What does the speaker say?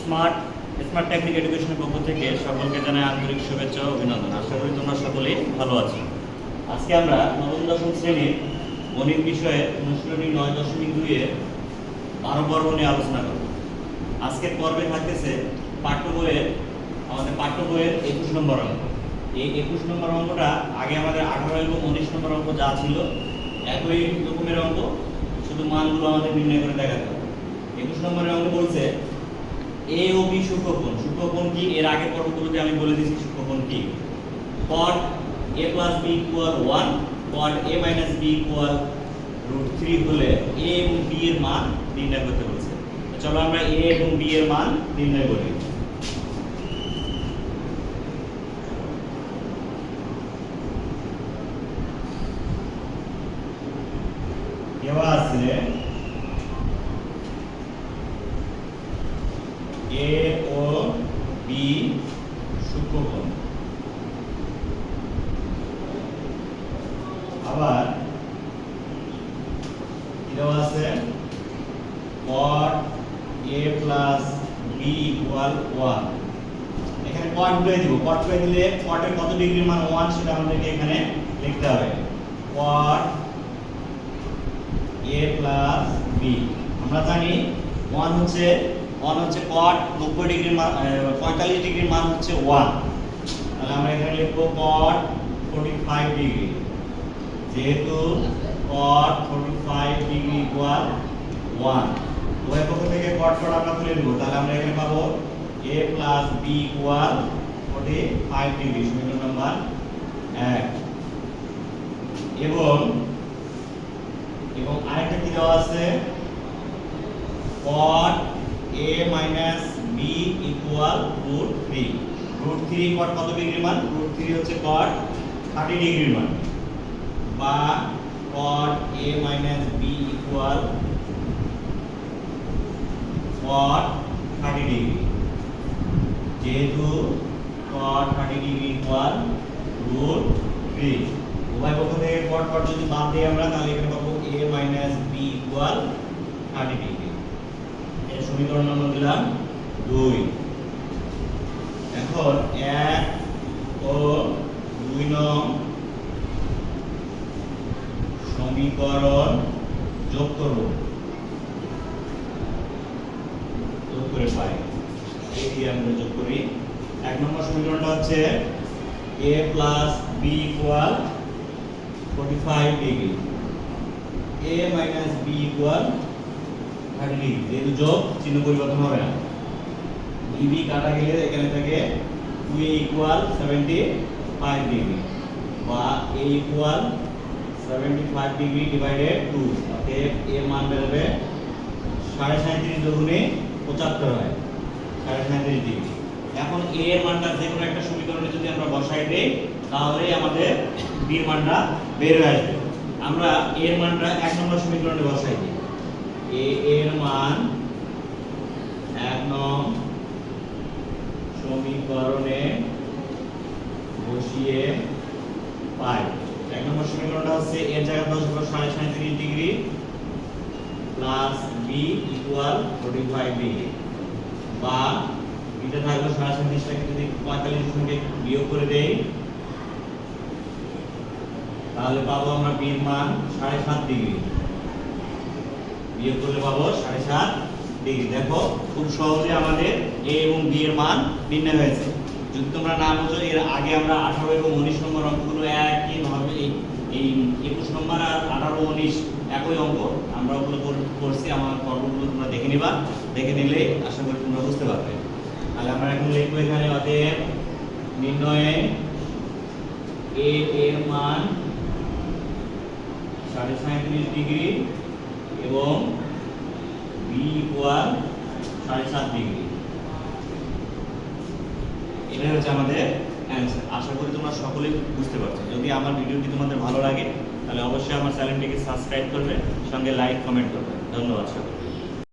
Smart smart technique এডুকেশনের পক্ষ থেকে সকলকে জানাই আন্তরিক শুভেচ্ছা ও অভিনন্দন। আশা করি তোমরা সকলেই ভালো আছো। আজকে আমরা নবম দশম শ্রেণীর গণিত বিষয়ে অনুশীলনী 9.2 এর 12 পর্ব নিয়ে আলোচনা করব। আজকের পর্বে থাকতেছে আমাদের পাঠ্য বইয়ের 21 নম্বর অঙ্ক। এই 21 নম্বর অঙ্কটা আগে আমাদের 18 এবং 19 নম্বর অঙ্ক যা ছিল একই রকমের অঙ্ক, শুধু মানগুলো আমাদের নির্ণয় করে দেখাতে হবে। 21 নম্বরের অঙ্ক বলছে এ ও বি সূক্ষ্মকোণ। সূক্ষ্মকোণ কি এর আগের পর্বগুলোতে আমি বলে দিয়েছি সূক্ষ্মকোণ কি। cot a plus b equal 1, cot a minus b equal √3 হলে a এবং b এর মান নির্ণয় করতে বলছে। চলো আমরা a এবং b এর মান নির্ণয় করি। দেওয়া আছে a ও b সূক্ষ্মকোণ, আবার দেওয়া আছে cot a plus b equal 1। এখানে cot বলে দিব, cot বলে দিলে cot এর কত ডিগ্রির মান 1 সেটা আমাদেরকে এখানে লিখতে হবে। cot a plus b, আমরা জানি 1 হচ্ছে cot 90 ডিগ্রির মান, 45 ডিগ্রির মান হচ্ছে 1। তাহলে আমরা এখানে লিখব cot 45 ডিগ্রি। যেহেতু cot 45 ডিগ্রি ইকুয়াল 1, উভয় পক্ষ থেকে cot আমরা তুলে নেব। তাহলে আমরা এখানে পাবো a plus b equal 45 degree, সমীকরণ নাম্বার 1। এবং আরেকটা কি দেওয়া আছে cot a minus b equal √3। √3 cot কত ডিগ্রির মান? √3 হচ্ছে cot 30 ডিগ্রির মান, বা cot a minus b equal cot 30 degree. যেহেতু cot 30 ডিগ্রি equal √3, উভয় পক্ষ থেকে cot যদি বাদ দিই আমরা, তাহলে এখানে পাবো a minus b equal 30 degree. এর সমীকরণ নাম্বার দিলাম 2। এখন 1 ও 2 নং সমীকরণ যোগ করব, যোগ করে পাই এই দিয়ে আমরা যোগ করি। 1 নম্বর সমীকরণটা হচ্ছে a plus b equal 45 degree, a minus b equal 30 degree. যেহেতু যোগ, চিহ্ন পরিবর্তন হবে না, b কাটা গেলে এখানে থাকে 2a equal 75 ডিগ্রি, বা a equal 75 ডিগ্রি ডিভাইডেড 2। অতএব a মান বেরোবে 37.5 দুগুণে 75 হয়, 37.5 ডিগ্রি। এখন a এর মানটা যে কোনো একটা সমীকরণে যদি আমরা বসাই দেই, তাহলে আমাদের b এর মানটা বের হয়ে আসবে। আমরা a এর মানটা 1 নম্বর সমীকরণে বসাই দিই। a এর মান 1 নং সমীকরণে বসিয়ে পাই। 1 নম্বর সমীকরণটা হচ্ছে এর জায়গায় বসাবো 37.5 degree plus b equal 45 degree, বা এটা থাকবে 37.5 টাকে যদি 45 সঙ্গে বিয়োগ করে দেই, তাহলে পাবো আমরা b এর মান 7.5 ডিগ্রি। বিয়োগ করলে পাবো 7.5 ডিগ্রি। দেখো খুব সহজে আমাদের a এবং b এর মান নির্ণয় হয়েছে। যদি তোমরা না বুঝো, এর আগে আমরা 18 এবং 19 নম্বর অঙ্কগুলো একই ভাবে এই 21 নম্বর আর 18 19 একই অঙ্ক আমরা ওগুলো করছি। আমার পর্বগুলো তোমরা দেখে নিবা, দেখে নিলে আশা করি তোমরা বুঝতে পারবে। তাহলে আমরা এখন লিখবো এখানে অতএব নির্ণয়ে a এর মান 37.5 ডিগ্রি এবং b ইকুয়াল 7.5 ডিগ্রি। এটাই হচ্ছে আমাদের অ্যান্সার। আশা করি তোমরা সকলেই বুঝতে পারছো। যদি আমার ভিডিওটি তোমাদের ভালো লাগে, তাহলে অবশ্যই আমার চ্যানেলটিকে সাবস্ক্রাইব করবে, সঙ্গে লাইক কমেন্ট করবে। ধন্যবাদ সকলকে।